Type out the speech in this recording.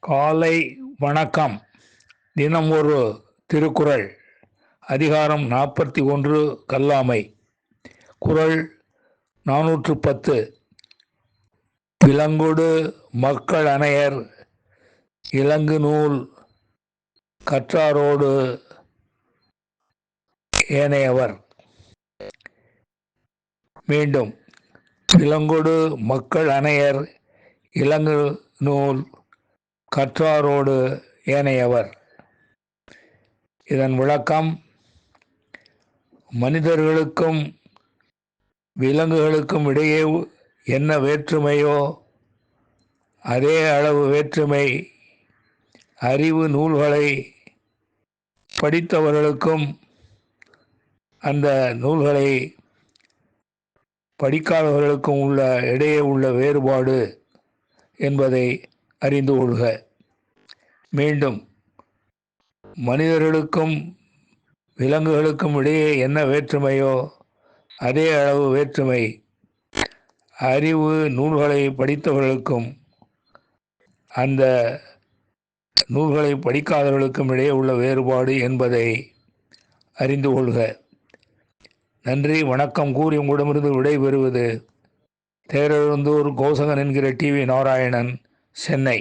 காலை வணக்கம். தினம் ஒரு திருக்குறள். அதிகாரம் 41 கல்லாமை. குறள் 410. விலங்கொடு மக்கள் அனையர் இலங்கு நூல் கற்றாரோடு ஏனையவர். மீண்டும். விலங்கொடு மக்கள் அனையர் இலங்கு நூல் கற்றாரோடு ஏனையவர். இதன் விளக்கம்: மனிதர்களுக்கும் விலங்குகளுக்கும் இடையே என்ன வேற்றுமையோ அதே அளவு வேற்றுமை அறிவு நூல்களை படித்தவர்களுக்கும் அந்த நூல்களை படிக்காதவர்களுக்கும் இடையே உள்ள வேறுபாடு என்பதை அறிந்து கொள்க. மீண்டும். மனிதர்களுக்கும் விலங்குகளுக்கும் இடையே என்ன வேற்றுமையோ அதே அளவு வேற்றுமை அறிவு நூல்களை படித்தவர்களுக்கும் அந்த நூல்களை படிக்காதவர்களுக்கும் இடையே உள்ள வேறுபாடு என்பதை அறிந்து கொள்க. நன்றி, வணக்கம் கூறி உங்களிடமிருந்து விடைபெறுவது தேரெழுந்தூர் கோசகன் என்கிற டிவி நாராயணன், சென்னை.